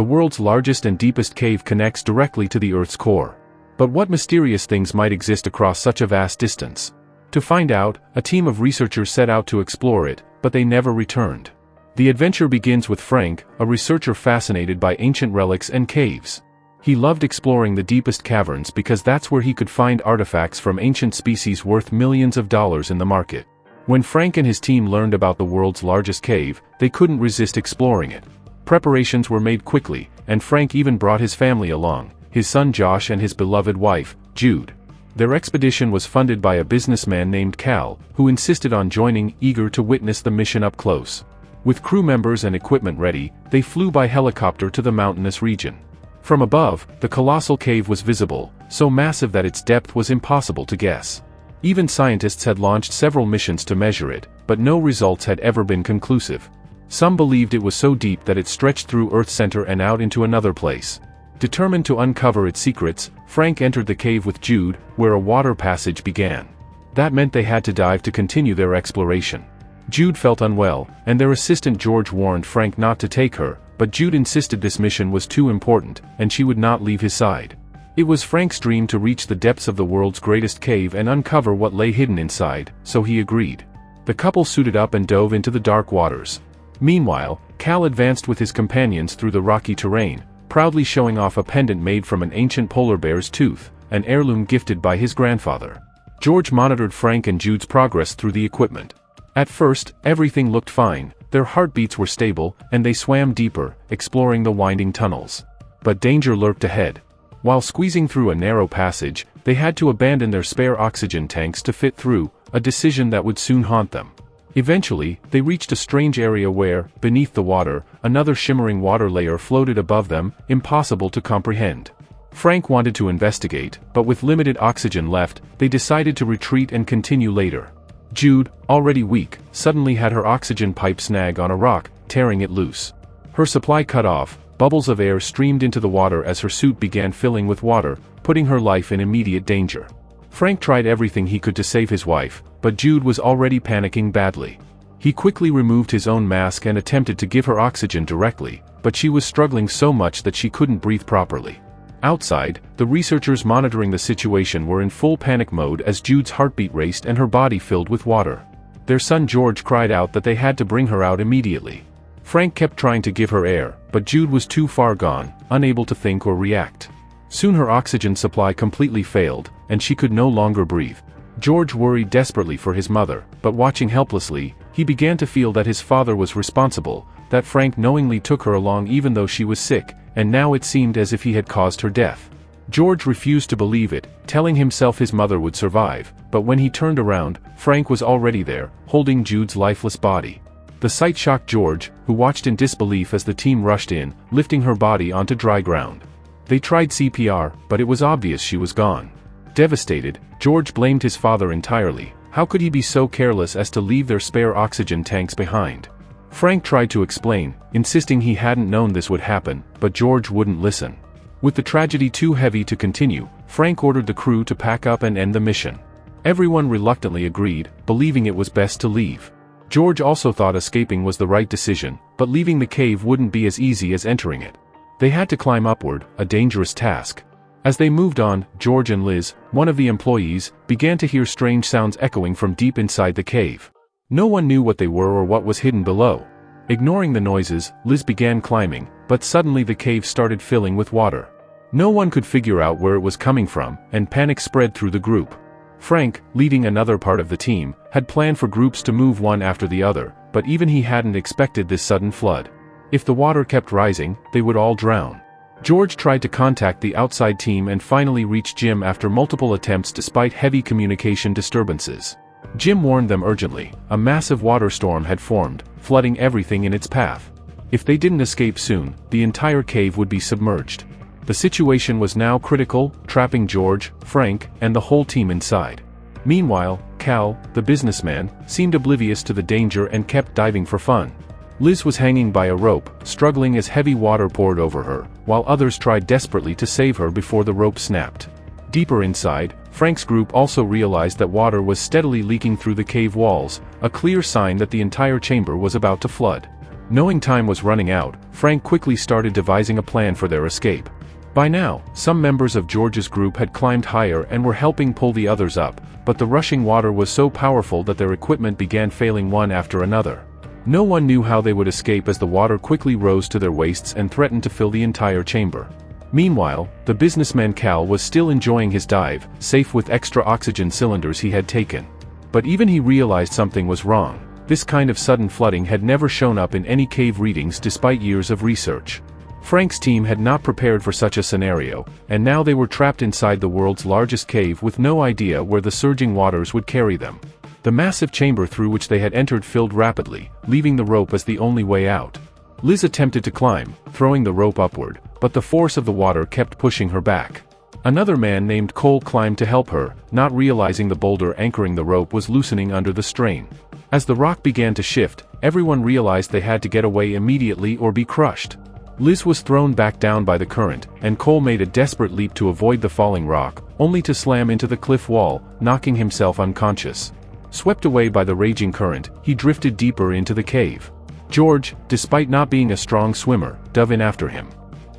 The world's largest and deepest cave connects directly to the Earth's core. But what mysterious things might exist across such a vast distance? To find out, a team of researchers set out to explore it, but they never returned. The adventure begins with Frank, a researcher fascinated by ancient relics and caves. He loved exploring the deepest caverns because that's where he could find artifacts from ancient species worth millions of dollars in the market. When Frank and his team learned about the world's largest cave, they couldn't resist exploring it. Preparations were made quickly, and Frank even brought his family along, his son Josh and his beloved wife, Jude. Their expedition was funded by a businessman named Cal, who insisted on joining, eager to witness the mission up close. With crew members and equipment ready, they flew by helicopter to the mountainous region. From above, the colossal cave was visible, so massive that its depth was impossible to guess. Even scientists had launched several missions to measure it, but no results had ever been conclusive. Some believed it was so deep that it stretched through Earth's center and out into another place. Determined to uncover its secrets, Frank entered the cave with Jude, where a water passage began. That meant they had to dive to continue their exploration. Jude felt unwell, and their assistant George warned Frank not to take her, but Jude insisted this mission was too important, and she would not leave his side. It was Frank's dream to reach the depths of the world's greatest cave and uncover what lay hidden inside, so he agreed. The couple suited up and dove into the dark waters. Meanwhile, Cal advanced with his companions through the rocky terrain, proudly showing off a pendant made from an ancient polar bear's tooth, an heirloom gifted by his grandfather. George monitored Frank and Jude's progress through the equipment. At first, everything looked fine, their heartbeats were stable, and they swam deeper, exploring the winding tunnels. But danger lurked ahead. While squeezing through a narrow passage, they had to abandon their spare oxygen tanks to fit through, a decision that would soon haunt them. Eventually, they reached a strange area where, beneath the water, another shimmering water layer floated above them, impossible to comprehend. Frank wanted to investigate, but with limited oxygen left, they decided to retreat and continue later. Jude, already weak, suddenly had her oxygen pipe snag on a rock, tearing it loose. Her supply cut off, bubbles of air streamed into the water as her suit began filling with water, putting her life in immediate danger. Frank tried everything he could to save his wife, but Jude was already panicking badly. He quickly removed his own mask and attempted to give her oxygen directly, but she was struggling so much that she couldn't breathe properly. Outside, the researchers monitoring the situation were in full panic mode as Jude's heartbeat raced and her body filled with water. Their son George cried out that they had to bring her out immediately. Frank kept trying to give her air, but Jude was too far gone, unable to think or react. Soon her oxygen supply completely failed, and she could no longer breathe. George worried desperately for his mother, but watching helplessly, he began to feel that his father was responsible, that Frank knowingly took her along even though she was sick, and now it seemed as if he had caused her death. George refused to believe it, telling himself his mother would survive, but when he turned around, Frank was already there, holding Jude's lifeless body. The sight shocked George, who watched in disbelief as the team rushed in, lifting her body onto dry ground. They tried CPR, but it was obvious she was gone. Devastated, George blamed his father entirely. How could he be so careless as to leave their spare oxygen tanks behind? Frank tried to explain, insisting he hadn't known this would happen, but George wouldn't listen. With the tragedy too heavy to continue, Frank ordered the crew to pack up and end the mission. Everyone reluctantly agreed, believing it was best to leave. George also thought escaping was the right decision, but leaving the cave wouldn't be as easy as entering it. They had to climb upward, a dangerous task. As they moved on, George and Liz, one of the employees, began to hear strange sounds echoing from deep inside the cave. No one knew what they were or what was hidden below. Ignoring the noises, Liz began climbing, but suddenly the cave started filling with water. No one could figure out where it was coming from, and panic spread through the group. Frank, leading another part of the team, had planned for groups to move one after the other, but even he hadn't expected this sudden flood. If the water kept rising, they would all drown. George tried to contact the outside team and finally reached Jim after multiple attempts despite heavy communication disturbances. Jim warned them urgently, a massive water storm had formed, flooding everything in its path. If they didn't escape soon, the entire cave would be submerged. The situation was now critical, trapping George, Frank, and the whole team inside. Meanwhile, Cal, the businessman, seemed oblivious to the danger and kept diving for fun. Liz was hanging by a rope, struggling as heavy water poured over her, while others tried desperately to save her before the rope snapped. Deeper inside, Frank's group also realized that water was steadily leaking through the cave walls, a clear sign that the entire chamber was about to flood. Knowing time was running out, Frank quickly started devising a plan for their escape. By now, some members of George's group had climbed higher and were helping pull the others up, but the rushing water was so powerful that their equipment began failing one after another. No one knew how they would escape as the water quickly rose to their waists and threatened to fill the entire chamber. Meanwhile, the businessman Cal was still enjoying his dive, safe with extra oxygen cylinders he had taken. But even he realized something was wrong. This kind of sudden flooding had never shown up in any cave readings despite years of research. Frank's team had not prepared for such a scenario, and now they were trapped inside the world's largest cave with no idea where the surging waters would carry them. The massive chamber through which they had entered filled rapidly, leaving the rope as the only way out. Liz attempted to climb, throwing the rope upward, but the force of the water kept pushing her back. Another man named Cole climbed to help her, not realizing the boulder anchoring the rope was loosening under the strain. As the rock began to shift, everyone realized they had to get away immediately or be crushed. Liz was thrown back down by the current, and Cole made a desperate leap to avoid the falling rock, only to slam into the cliff wall, knocking himself unconscious. Swept away by the raging current, he drifted deeper into the cave. George, despite not being a strong swimmer, dove in after him.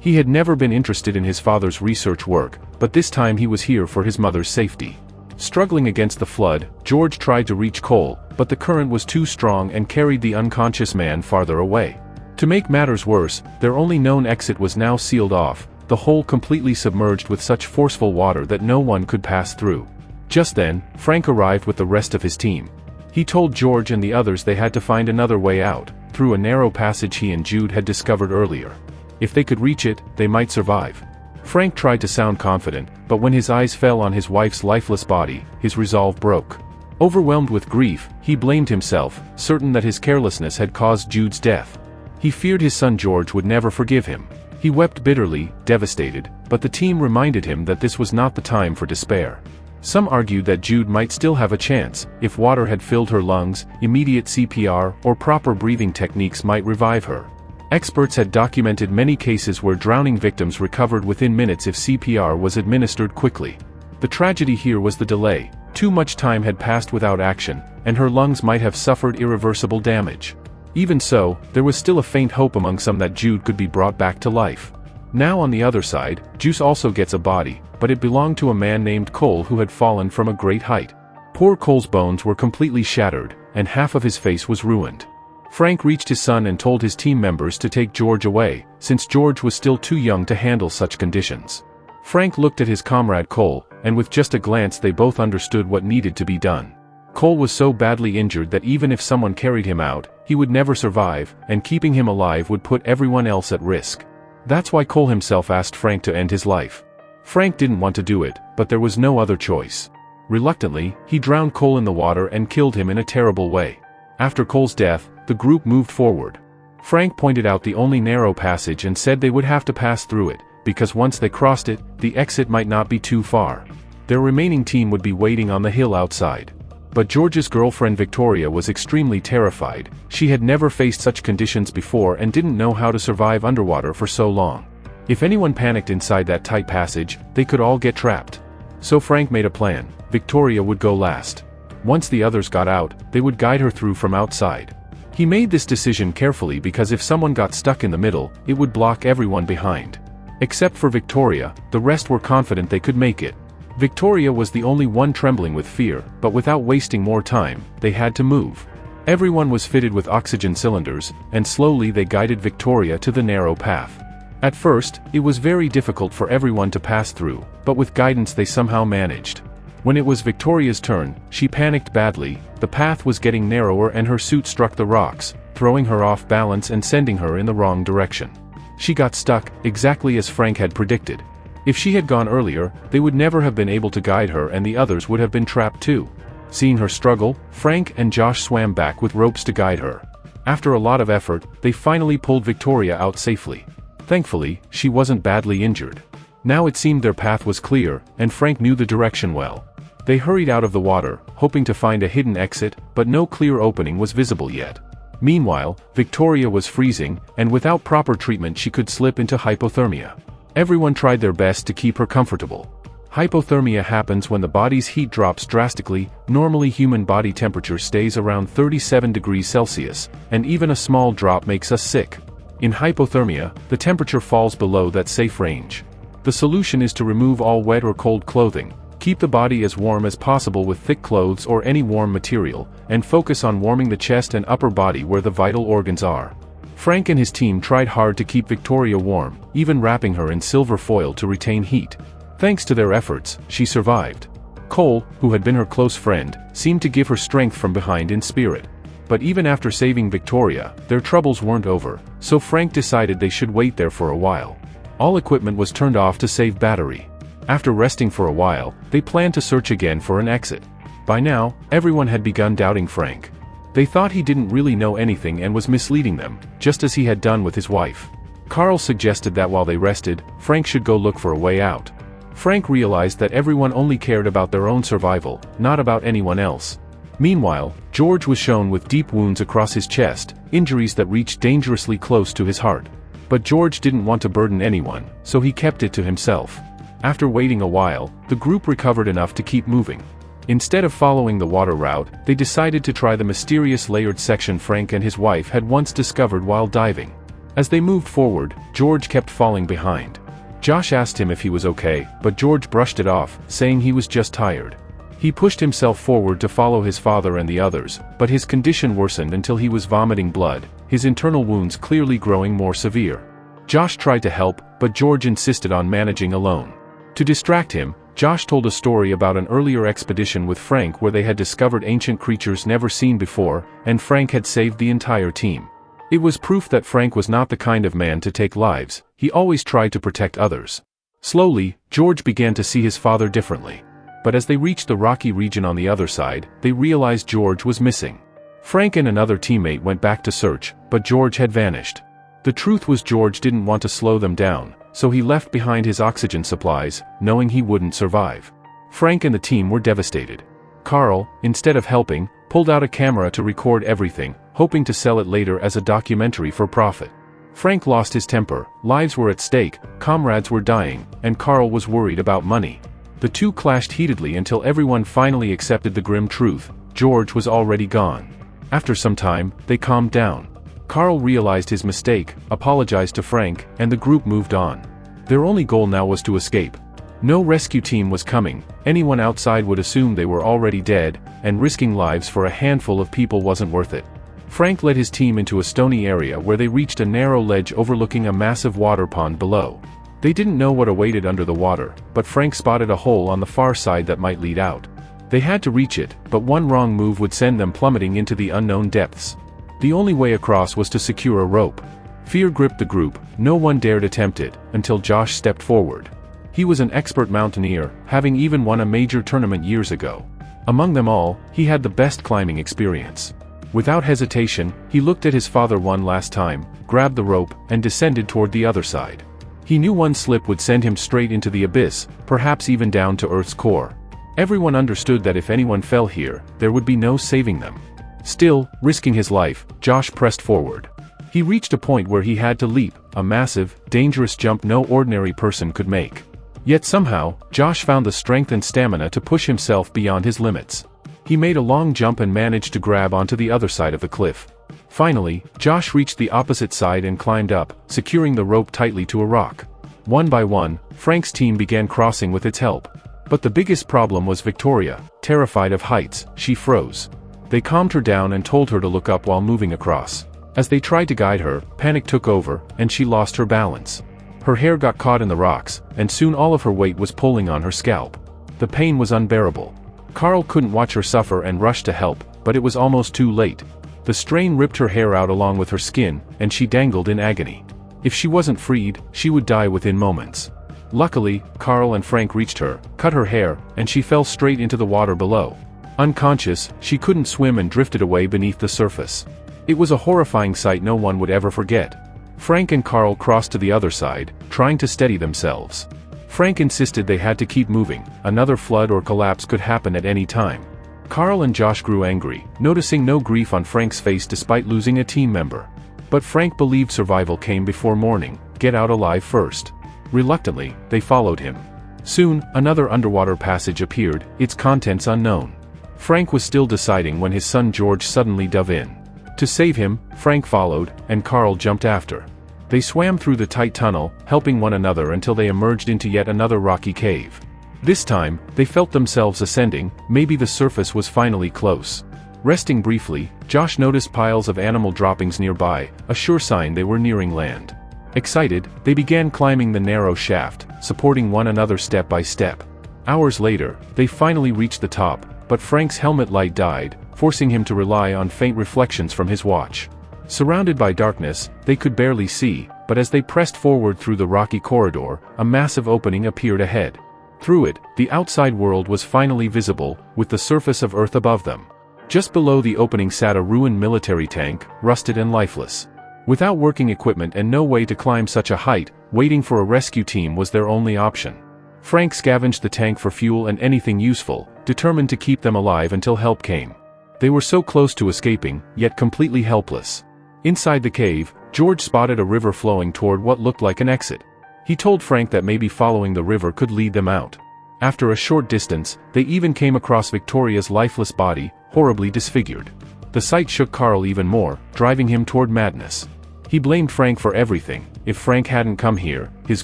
He had never been interested in his father's research work, but this time he was here for his mother's safety. Struggling against the flood, George tried to reach Cole, but the current was too strong and carried the unconscious man farther away. To make matters worse, their only known exit was now sealed off, the hole completely submerged with such forceful water that no one could pass through. Just then, Frank arrived with the rest of his team. He told George and the others they had to find another way out, through a narrow passage he and Jude had discovered earlier. If they could reach it, they might survive. Frank tried to sound confident, but when his eyes fell on his wife's lifeless body, his resolve broke. Overwhelmed with grief, he blamed himself, certain that his carelessness had caused Jude's death. He feared his son George would never forgive him. He wept bitterly, devastated, but the team reminded him that this was not the time for despair. Some argued that Jude might still have a chance. If water had filled her lungs, immediate CPR or proper breathing techniques might revive her. Experts had documented many cases where drowning victims recovered within minutes if CPR was administered quickly. The tragedy here was the delay. Too much time had passed without action, and her lungs might have suffered irreversible damage. Even so, there was still a faint hope among some that Jude could be brought back to life. Now on the other side, Juice also gets a body, but it belonged to a man named Cole who had fallen from a great height. Poor Cole's bones were completely shattered, and half of his face was ruined. Frank reached his son and told his team members to take George away, since George was still too young to handle such conditions. Frank looked at his comrade Cole, and with just a glance they both understood what needed to be done. Cole was so badly injured that even if someone carried him out, he would never survive, and keeping him alive would put everyone else at risk. That's why Cole himself asked Frank to end his life. Frank didn't want to do it, but there was no other choice. Reluctantly, he drowned Cole in the water and killed him in a terrible way. After Cole's death, the group moved forward. Frank pointed out the only narrow passage and said they would have to pass through it, because once they crossed it, the exit might not be too far. Their remaining team would be waiting on the hill outside. But George's girlfriend Victoria was extremely terrified. She had never faced such conditions before and didn't know how to survive underwater for so long. If anyone panicked inside that tight passage, they could all get trapped. So Frank made a plan. Victoria would go last. Once the others got out, they would guide her through from outside. He made this decision carefully because if someone got stuck in the middle, it would block everyone behind. Except for Victoria, the rest were confident they could make it. Victoria was the only one trembling with fear, but without wasting more time, they had to move. Everyone was fitted with oxygen cylinders, and slowly they guided Victoria to the narrow path. At first, it was very difficult for everyone to pass through, but with guidance they somehow managed. When it was Victoria's turn, she panicked badly. The path was getting narrower and her suit struck the rocks, throwing her off balance and sending her in the wrong direction. She got stuck, exactly as Frank had predicted. If she had gone earlier, they would never have been able to guide her and the others would have been trapped too. Seeing her struggle, Frank and Josh swam back with ropes to guide her. After a lot of effort, they finally pulled Victoria out safely. Thankfully, she wasn't badly injured. Now it seemed their path was clear, and Frank knew the direction well. They hurried out of the water, hoping to find a hidden exit, but no clear opening was visible yet. Meanwhile, Victoria was freezing, and without proper treatment she could slip into hypothermia. Everyone tried their best to keep her comfortable. Hypothermia happens when the body's heat drops drastically. Normally human body temperature stays around 37 degrees Celsius, and even a small drop makes us sick. In hypothermia, the temperature falls below that safe range. The solution is to remove all wet or cold clothing, keep the body as warm as possible with thick clothes or any warm material, and focus on warming the chest and upper body where the vital organs are. Frank and his team tried hard to keep Victoria warm, even wrapping her in silver foil to retain heat. Thanks to their efforts, she survived. Cole, who had been her close friend, seemed to give her strength from behind in spirit. But even after saving Victoria, their troubles weren't over, so Frank decided they should wait there for a while. All equipment was turned off to save battery. After resting for a while, they planned to search again for an exit. By now, everyone had begun doubting Frank. They thought he didn't really know anything and was misleading them, just as he had done with his wife. Carl suggested that while they rested, Frank should go look for a way out. Frank realized that everyone only cared about their own survival, not about anyone else. Meanwhile, George was shown with deep wounds across his chest, injuries that reached dangerously close to his heart. But George didn't want to burden anyone, so he kept it to himself. After waiting a while, the group recovered enough to keep moving. Instead of following the water route, they decided to try the mysterious layered section Frank and his wife had once discovered while diving. As they moved forward, George kept falling behind. Josh asked him if he was okay, but George brushed it off, saying he was just tired. He pushed himself forward to follow his father and the others, but his condition worsened until he was vomiting blood, his internal wounds clearly growing more severe. Josh tried to help, but George insisted on managing alone. To distract him, Josh told a story about an earlier expedition with Frank where they had discovered ancient creatures never seen before, and Frank had saved the entire team. It was proof that Frank was not the kind of man to take lives. He always tried to protect others. Slowly, George began to see his father differently. But as they reached the rocky region on the other side, they realized George was missing. Frank and another teammate went back to search, but George had vanished. The truth was George didn't want to slow them down, so he left behind his oxygen supplies, knowing he wouldn't survive. Frank and the team were devastated. Carl, instead of helping, pulled out a camera to record everything, hoping to sell it later as a documentary for profit. Frank lost his temper, lives were at stake, comrades were dying, and Carl was worried about money. The two clashed heatedly until everyone finally accepted the grim truth: George was already gone. After some time, they calmed down. Carl realized his mistake, apologized to Frank, and the group moved on. Their only goal now was to escape. No rescue team was coming, anyone outside would assume they were already dead, and risking lives for a handful of people wasn't worth it. Frank led his team into a stony area where they reached a narrow ledge overlooking a massive water pond below. They didn't know what awaited under the water, but Frank spotted a hole on the far side that might lead out. They had to reach it, but one wrong move would send them plummeting into the unknown depths. The only way across was to secure a rope. Fear gripped the group, no one dared attempt it, until Josh stepped forward. He was an expert mountaineer, having even won a major tournament years ago. Among them all, he had the best climbing experience. Without hesitation, he looked at his father one last time, grabbed the rope, and descended toward the other side. He knew one slip would send him straight into the abyss, perhaps even down to Earth's core. Everyone understood that if anyone fell here, there would be no saving them. Still, risking his life, Josh pressed forward. He reached a point where he had to leap, a massive, dangerous jump no ordinary person could make. Yet somehow, Josh found the strength and stamina to push himself beyond his limits. He made a long jump and managed to grab onto the other side of the cliff. Finally, Josh reached the opposite side and climbed up, securing the rope tightly to a rock. One by one, Frank's team began crossing with its help. But the biggest problem was Victoria. Terrified of heights, she froze. They calmed her down and told her to look up while moving across. As they tried to guide her, panic took over, and she lost her balance. Her hair got caught in the rocks, and soon all of her weight was pulling on her scalp. The pain was unbearable. Carl couldn't watch her suffer and rushed to help, but it was almost too late. The strain ripped her hair out along with her skin, and she dangled in agony. If she wasn't freed, she would die within moments. Luckily, Carl and Frank reached her, cut her hair, and she fell straight into the water below. Unconscious, she couldn't swim and drifted away beneath the surface. It was a horrifying sight no one would ever forget. Frank and Carl crossed to the other side, trying to steady themselves. Frank insisted they had to keep moving, another flood or collapse could happen at any time. Carl and Josh grew angry, noticing no grief on Frank's face despite losing a team member. But Frank believed survival came before mourning, get out alive first. Reluctantly, they followed him. Soon, another underwater passage appeared, its contents unknown. Frank was still deciding when his son George suddenly dove in. To save him, Frank followed, and Carl jumped after. They swam through the tight tunnel, helping one another until they emerged into yet another rocky cave. This time, they felt themselves ascending, maybe the surface was finally close. Resting briefly, Josh noticed piles of animal droppings nearby, a sure sign they were nearing land. Excited, they began climbing the narrow shaft, supporting one another step by step. Hours later, they finally reached the top, but Frank's helmet light died, forcing him to rely on faint reflections from his watch. Surrounded by darkness, they could barely see, but as they pressed forward through the rocky corridor, a massive opening appeared ahead. Through it, the outside world was finally visible, with the surface of Earth above them. Just below the opening sat a ruined military tank, rusted and lifeless. Without working equipment and no way to climb such a height, waiting for a rescue team was their only option. Frank scavenged the tank for fuel and anything useful, determined to keep them alive until help came. They were so close to escaping, yet completely helpless. Inside the cave, George spotted a river flowing toward what looked like an exit. He told Frank that maybe following the river could lead them out. After a short distance, they even came across Victoria's lifeless body, horribly disfigured. The sight shook Carl even more, driving him toward madness. He blamed Frank for everything. If Frank hadn't come here, his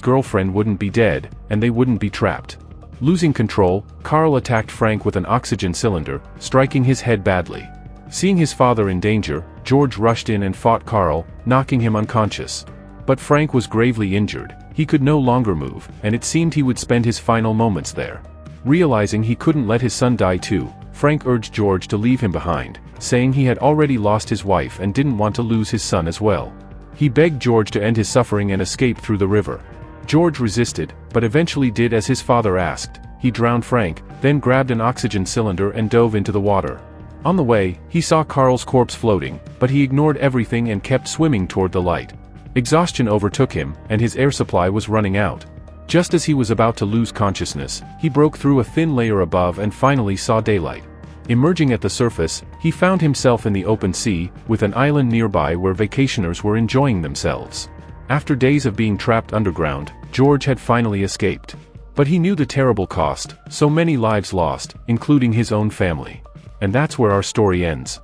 girlfriend wouldn't be dead, and they wouldn't be trapped. Losing control, Carl attacked Frank with an oxygen cylinder, striking his head badly. Seeing his father in danger, George rushed in and fought Carl, knocking him unconscious. But Frank was gravely injured. He could no longer move, and it seemed he would spend his final moments there. Realizing he couldn't let his son die too, Frank urged George to leave him behind, saying he had already lost his wife and didn't want to lose his son as well. He begged George to end his suffering and escape through the river. George resisted, but eventually did as his father asked. He drowned Frank, then grabbed an oxygen cylinder and dove into the water. On the way, he saw Carl's corpse floating, but he ignored everything and kept swimming toward the light. Exhaustion overtook him, and his air supply was running out. Just as he was about to lose consciousness, he broke through a thin layer above and finally saw daylight. Emerging at the surface, he found himself in the open sea, with an island nearby where vacationers were enjoying themselves. After days of being trapped underground, George had finally escaped. But he knew the terrible cost, so many lives lost, including his own family. And that's where our story ends.